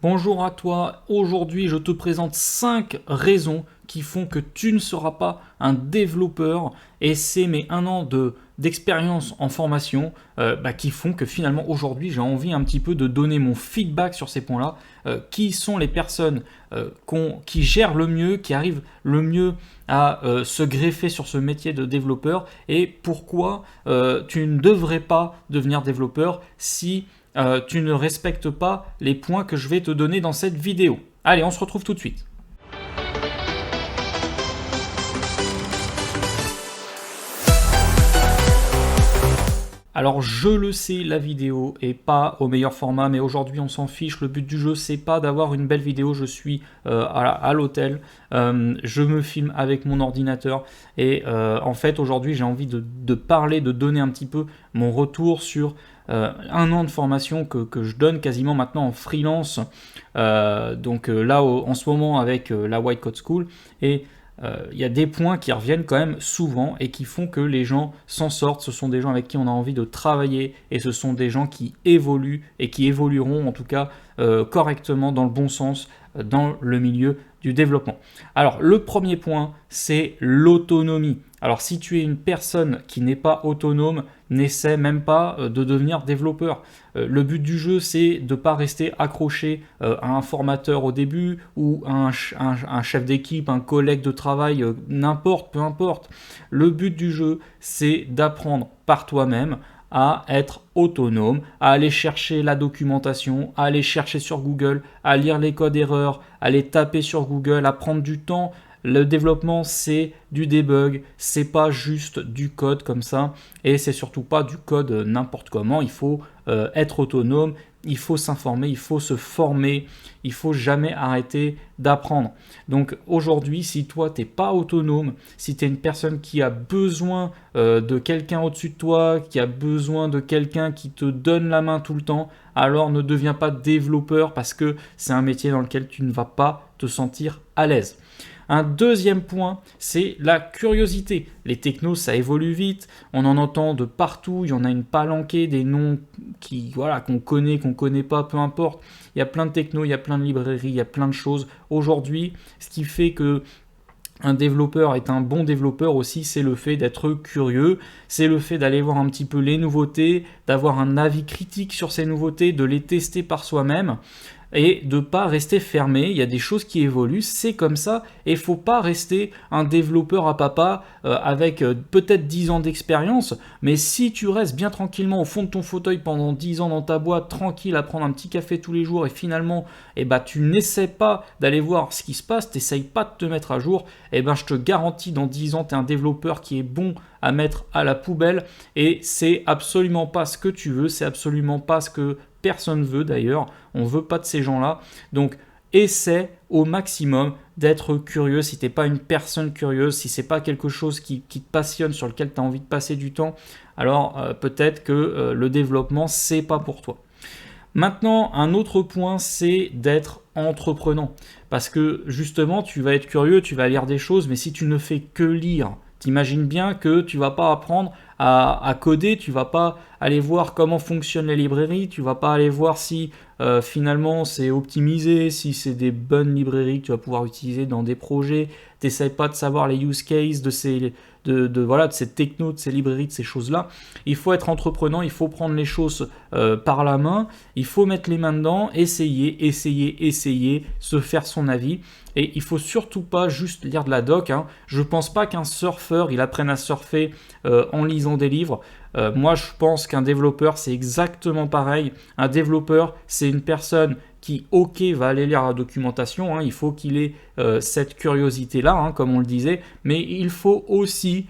Bonjour à toi, aujourd'hui je te présente 5 raisons qui font que tu ne seras pas un développeur et c'est mes 1 an d'expérience en formation qui font que finalement aujourd'hui j'ai envie un petit peu de donner mon feedback sur ces points-là. Qui sont les personnes qui gèrent le mieux, qui arrivent le mieux à se greffer sur ce métier de développeur et pourquoi tu ne devrais pas devenir développeur si tu ne respectes pas les points que je vais te donner dans cette vidéo. Allez, on se retrouve tout de suite. Alors je le sais, la vidéo est pas au meilleur format, mais aujourd'hui on s'en fiche. Le but du jeu c'est pas d'avoir une belle vidéo. Je suis à l'hôtel, je me filme avec mon ordinateur et en fait aujourd'hui j'ai envie de parler, de donner un petit peu mon retour sur 1 an de formation que je donne quasiment maintenant en freelance. Là en ce moment avec la White Code School et il y a des points qui reviennent quand même souvent et qui font que les gens s'en sortent. Ce sont des gens avec qui on a envie de travailler et ce sont des gens qui évoluent et qui évolueront en tout cas correctement dans le bon sens dans le milieu du développement. Alors le premier point, c'est l'autonomie. Alors si tu es une personne qui n'est pas autonome, n'essaie même pas de devenir développeur. Le but du jeu, c'est de ne pas rester accroché à un formateur au début ou à un chef d'équipe, un collègue de travail, n'importe, peu importe. Le but du jeu, c'est d'apprendre par toi-même à être autonome, à aller chercher la documentation, à aller chercher sur Google, à lire les codes erreurs, à les taper sur Google, à prendre du temps. Le développement, c'est du debug, c'est pas juste du code comme ça, et c'est surtout pas du code n'importe comment. Il faut être autonome, il faut s'informer, il faut se former, il faut jamais arrêter d'apprendre. Donc aujourd'hui, si toi t'es pas autonome, si tu es une personne qui a besoin de quelqu'un au-dessus de toi, qui a besoin de quelqu'un qui te donne la main tout le temps, alors ne deviens pas développeur parce que c'est un métier dans lequel tu ne vas pas te sentir à l'aise. Un deuxième point, c'est la curiosité. Les technos, ça évolue vite, on en entend de partout, il y en a une palanquée, des noms qu'on connaît pas, peu importe. Il y a plein de technos, il y a plein de librairies, il y a plein de choses. Aujourd'hui, ce qui fait que un développeur est un bon développeur aussi, c'est le fait d'être curieux, c'est le fait d'aller voir un petit peu les nouveautés, d'avoir un avis critique sur ces nouveautés, de les tester par soi-même et de ne pas rester fermé. Il y a des choses qui évoluent, c'est comme ça et il ne faut pas rester un développeur à papa avec peut-être 10 ans d'expérience, mais si tu restes bien tranquillement au fond de ton fauteuil pendant 10 ans dans ta boîte, tranquille à prendre un petit café tous les jours et finalement tu n'essaies pas d'aller voir ce qui se passe, tu n'essayes pas de te mettre à jour, je te garantis dans 10 ans tu es un développeur qui est bon à mettre à la poubelle et c'est absolument pas ce que tu veux, c'est absolument pas ce que personne veut d'ailleurs, on veut pas de ces gens-là. Donc essaie au maximum d'être curieux. Si tu n'es pas une personne curieuse, si c'est pas quelque chose qui te passionne, sur lequel tu as envie de passer du temps, alors peut-être que le développement c'est pas pour toi. Maintenant, un autre point, c'est d'être entreprenant. Parce que justement, tu vas être curieux, tu vas lire des choses, mais si tu ne fais que lire, t'imagines bien que tu vas pas apprendre à coder, tu vas pas aller voir comment fonctionnent les librairies, tu vas pas aller voir si finalement c'est optimisé, si c'est des bonnes librairies que tu vas pouvoir utiliser dans des projets, t'essayes pas de savoir les use cases de ces technos, de ces librairies, de ces choses-là. Il faut être entreprenant, il faut prendre les choses par la main, il faut mettre les mains dedans, essayer, se faire son avis. Et il faut surtout pas juste lire de la doc. Je pense pas qu'un surfeur, il apprenne à surfer en lisant des livres. Moi, je pense qu'un développeur, c'est exactement pareil. Un développeur, c'est une personne qui, va aller lire la documentation. Il faut qu'il ait cette curiosité-là, comme on le disait. Mais il faut aussi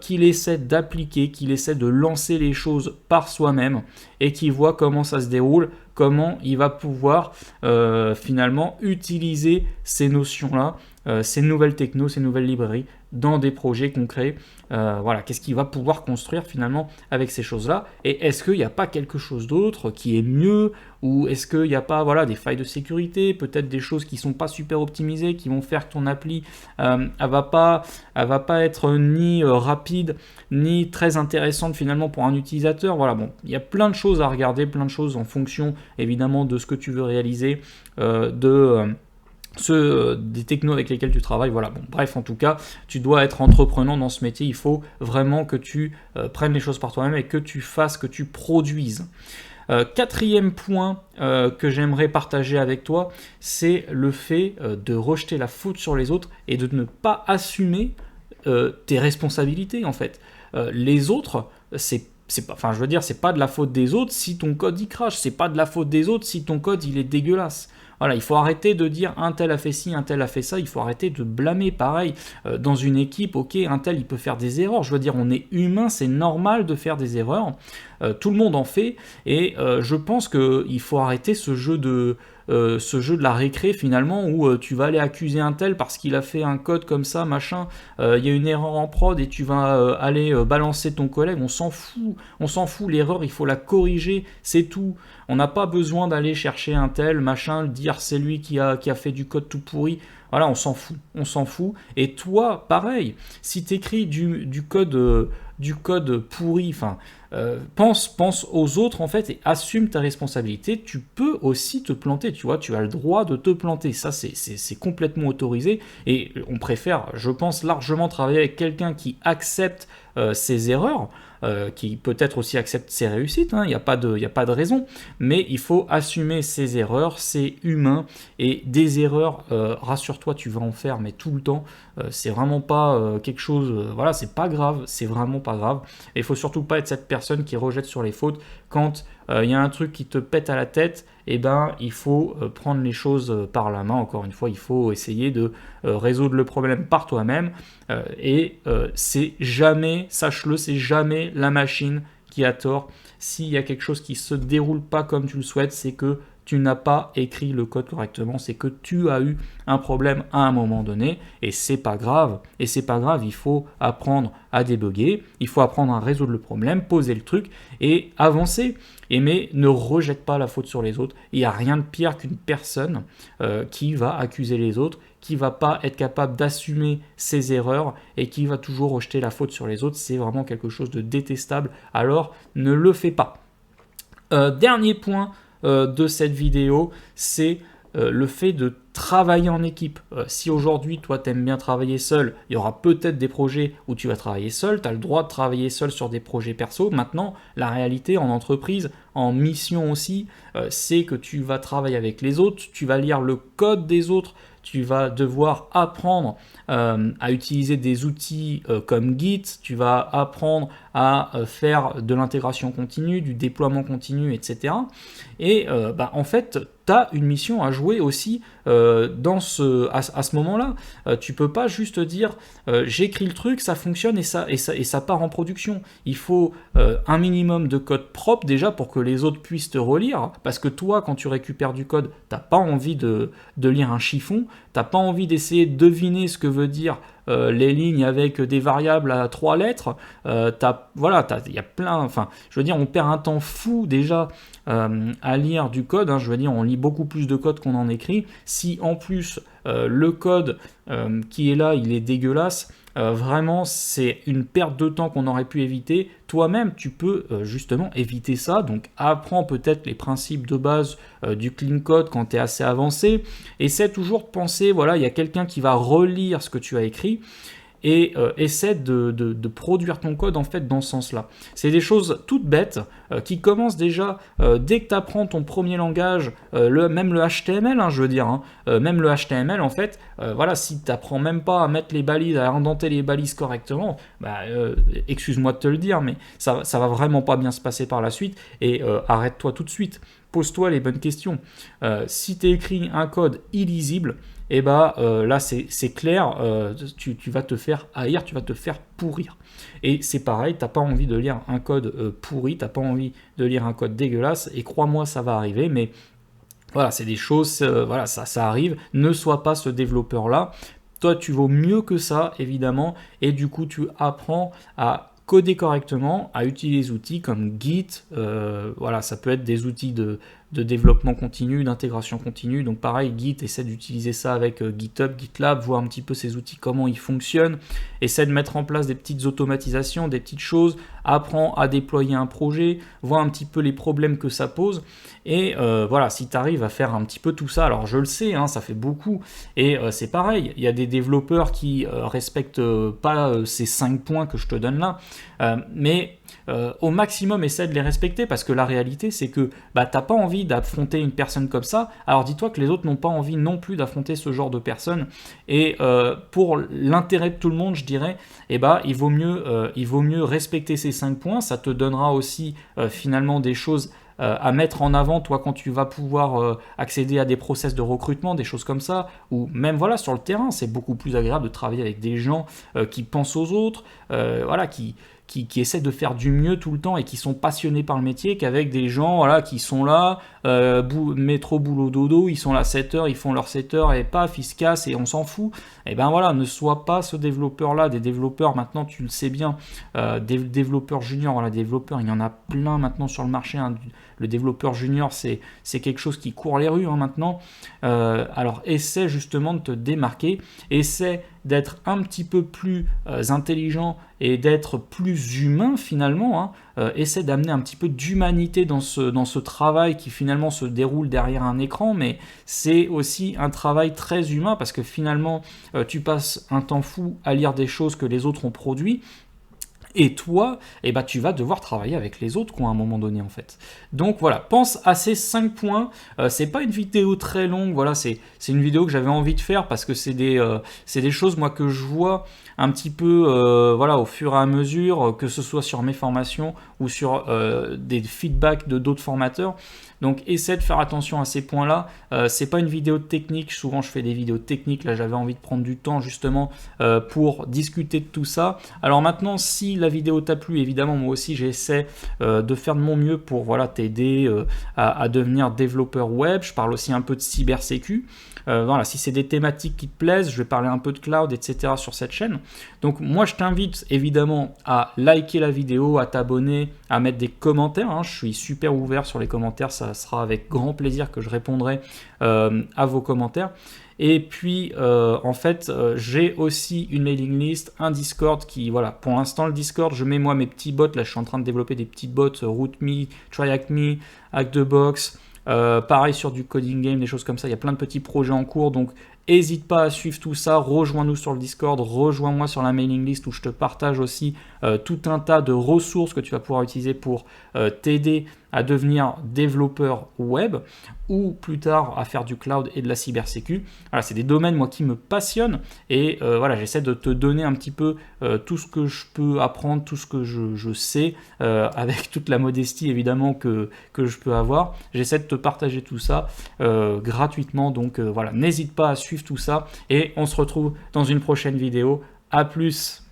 qu'il essaie d'appliquer, qu'il essaie de lancer les choses par soi-même et qu'il voit comment ça se déroule, comment il va pouvoir finalement utiliser ces notions-là ces nouvelles technos, ces nouvelles librairies dans des projets concrets. Voilà, qu'est-ce qu'il va pouvoir construire finalement avec ces choses-là, et est-ce qu'il n'y a pas quelque chose d'autre qui est mieux, ou est-ce qu'il n'y a pas des failles de sécurité, peut-être des choses qui ne sont pas super optimisées, qui vont faire que ton appli elle va pas être ni rapide, ni très intéressante finalement pour un utilisateur. Voilà, bon, il y a plein de choses à regarder, plein de choses en fonction évidemment de ce que tu veux réaliser, des technos avec lesquels tu travailles. Voilà, bon, bref, en tout cas, tu dois être entreprenant dans ce métier. Il faut vraiment que tu prennes les choses par toi-même et que tu fasses, que tu produises. Quatrième point que j'aimerais partager avec toi, c'est le fait de rejeter la faute sur les autres et de ne pas assumer tes responsabilités en fait. Les autres, c'est pas de la faute des autres si ton code il crache, c'est pas de la faute des autres si ton code il est dégueulasse. Voilà, il faut arrêter de dire un tel a fait ci, un tel a fait ça, il faut arrêter de blâmer. Pareil, dans une équipe, ok, un tel il peut faire des erreurs, je veux dire, on est humain, c'est normal de faire des erreurs, tout le monde en fait, et je pense qu'il faut arrêter ce jeu de la récré finalement, où tu vas aller accuser un tel parce qu'il a fait un code comme ça, machin, il y a une erreur en prod et tu vas aller balancer ton collègue. On s'en fout, l'erreur il faut la corriger, c'est tout. On n'a pas besoin d'aller chercher un tel, machin, dire c'est lui qui a fait du code tout pourri. Voilà, on s'en fout. Et toi, pareil, si tu écris du code pourri, pense aux autres en fait et assume ta responsabilité. Tu peux aussi te planter, tu vois, tu as le droit de te planter. Ça, c'est complètement autorisé, et on préfère, je pense, largement travailler avec quelqu'un qui accepte ses erreurs, qui peut-être aussi accepte ses réussites, il n'y a pas de raison, mais il faut assumer ses erreurs, c'est humain, et des erreurs, rassure-toi, tu vas en faire, mais tout le temps, c'est vraiment pas quelque chose, voilà, c'est pas grave, c'est vraiment pas grave, et il faut surtout pas être cette personne qui rejette sur les fautes. Quand il y a un truc qui te pète à la tête, il faut prendre les choses par la main. Encore une fois, il faut essayer de résoudre le problème par toi-même, et c'est jamais, sache-le, c'est jamais la machine qui a tort. S'il y a quelque chose qui se déroule pas comme tu le souhaites, c'est que tu n'as pas écrit le code correctement, c'est que tu as eu un problème à un moment donné, et c'est pas grave, il faut apprendre à débugger, il faut apprendre à résoudre le problème, poser le truc et avancer. Mais ne rejette pas la faute sur les autres. Il n'y a rien de pire qu'une personne qui va accuser les autres, qui va pas être capable d'assumer ses erreurs et qui va toujours rejeter la faute sur les autres. C'est vraiment quelque chose de détestable, alors ne le fais pas. Dernier point de cette vidéo, c'est le fait de travailler en équipe. Si aujourd'hui, toi, tu aimes bien travailler seul, il y aura peut-être des projets où tu vas travailler seul, tu as le droit de travailler seul sur des projets perso. Maintenant, la réalité en entreprise, en mission aussi, c'est que tu vas travailler avec les autres, tu vas lire le code des autres, tu vas devoir apprendre à utiliser des outils comme Git, tu vas apprendre à faire de l'intégration continue, du déploiement continu, etc. Et en fait, tu as une mission à jouer aussi à ce moment-là. Tu peux pas juste dire j'écris le truc, ça fonctionne et ça part en production. Il faut un minimum de code propre déjà pour que les autres puissent te relire, parce que toi, quand tu récupères du code, t'as pas envie de lire un chiffon, t'as pas envie d'essayer de deviner ce que veut dire les lignes avec des variables à 3 lettres. Il y a plein, je veux dire, on perd un temps fou déjà à lire du code, je veux dire, on lit beaucoup plus de code qu'on en écrit. Si en plus le code qui est là, il est dégueulasse, vraiment c'est une perte de temps qu'on aurait pu éviter. Toi-même, tu peux justement éviter ça, donc apprends peut-être les principes de base du clean code quand tu es assez avancé. Essaie toujours de penser, voilà, il y a quelqu'un qui va relire ce que tu as écrit, et essaie de produire ton code en fait dans ce sens-là. C'est des choses toutes bêtes qui commencent déjà dès que tu apprends ton premier langage, même le HTML, je veux dire, même le HTML en fait, si tu n'apprends même pas à mettre les balises, à indenter les balises correctement, excuse-moi de te le dire, mais ça va vraiment pas bien se passer par la suite, et arrête-toi tout de suite. Pose-toi les bonnes questions. Si tu écris un code illisible, là c'est clair, tu vas te faire haïr, tu vas te faire pourrir. Et c'est pareil, t'as pas envie de lire un code pourri, t'as pas envie de lire un code dégueulasse, et crois-moi, ça va arriver, mais voilà, c'est des choses, ça arrive. Ne sois pas ce développeur-là. toi tu vaux mieux que ça évidemment, et du coup tu apprends à coder correctement, à utiliser des outils comme Git, voilà, ça peut être des outils de développement continu, d'intégration continue. Donc pareil, Git, essaie d'utiliser ça avec GitHub, GitLab, voir un petit peu ces outils, comment ils fonctionnent, essaie de mettre en place des petites automatisations, des petites choses, apprends à déployer un projet, vois un petit peu les problèmes que ça pose, et voilà, si tu arrives à faire un petit peu tout ça, alors je le sais, hein, ça fait beaucoup, et c'est pareil, il y a des développeurs qui respectent pas ces 5 points que je te donne là, mais au maximum essaie de les respecter, parce que la réalité c'est que bah, t'as pas envie d'affronter une personne comme ça, alors dis-toi que les autres n'ont pas envie non plus d'affronter ce genre de personne, et pour l'intérêt de tout le monde je dirais, eh bah, il vaut mieux respecter ces 5 points, ça te donnera aussi finalement des choses à mettre en avant, toi, quand tu vas pouvoir accéder à des process de recrutement, des choses comme ça, ou même voilà, sur le terrain, c'est beaucoup plus agréable de travailler avec des gens qui pensent aux autres, voilà, qui essaient de faire du mieux tout le temps et qui sont passionnés par le métier, qu'avec des gens voilà, qui sont là, métro, boulot, dodo, ils sont là 7 heures, ils font leurs 7 heures et paf, ils se cassent et on s'en fout. Et ben voilà, ne sois pas ce développeur-là, des développeurs, maintenant tu le sais bien, des développeurs juniors, voilà, des développeurs, il y en a plein maintenant sur le marché, hein. Le développeur junior, c'est quelque chose qui court les rues hein, maintenant. Alors essaie justement de te démarquer, essaie d'être un petit peu plus intelligent et d'être plus humain finalement, hein. Essaie d'amener un petit peu d'humanité dans ce travail qui finalement se déroule derrière un écran, mais c'est aussi un travail très humain parce que finalement tu passes un temps fou à lire des choses que les autres ont produites. Et toi, eh ben, tu vas devoir travailler avec les autres quoi, à un moment donné en fait. Donc voilà, pense à ces 5 points. C'est pas une vidéo très longue, voilà, c'est une vidéo que j'avais envie de faire parce que c'est des choses moi que je vois un petit peu voilà, au fur et à mesure, que ce soit sur mes formations ou sur des feedbacks de d'autres formateurs. Donc essaie de faire attention à ces points-là. C'est pas une vidéo technique, souvent je fais des vidéos techniques, là j'avais envie de prendre du temps justement pour discuter de tout ça. Alors maintenant, si la vidéo t'a plu, évidemment moi aussi j'essaie de faire de mon mieux pour voilà, t'aider à devenir développeur web. Je parle aussi un peu de cybersécu. Voilà, si c'est des thématiques qui te plaisent, je vais parler un peu de cloud, etc. sur cette chaîne. Donc moi je t'invite évidemment à liker la vidéo, à t'abonner, à mettre des commentaires, hein. Je suis super ouvert sur les commentaires, ça sera avec grand plaisir que je répondrai à vos commentaires. Et puis en fait j'ai aussi une mailing list, un Discord qui, voilà, pour l'instant le Discord, je mets moi mes petits bots, là je suis en train de développer des petits bots, RootMe, TryHackMe, Hack2Box, pareil sur du coding game, des choses comme ça, il y a plein de petits projets en cours, donc n'hésite pas à suivre tout ça, rejoins-nous sur le Discord, rejoins-moi sur la mailing list où je te partage aussi tout un tas de ressources que tu vas pouvoir utiliser pour t'aider à devenir développeur web ou plus tard à faire du cloud et de la cybersécu. Voilà, c'est des domaines moi qui me passionnent et voilà, j'essaie de te donner un petit peu tout ce que je peux apprendre, tout ce que je sais, avec toute la modestie évidemment que je peux avoir. J'essaie de te partager tout ça gratuitement, donc voilà, n'hésite pas à suivre tout ça et on se retrouve dans une prochaine vidéo. À plus.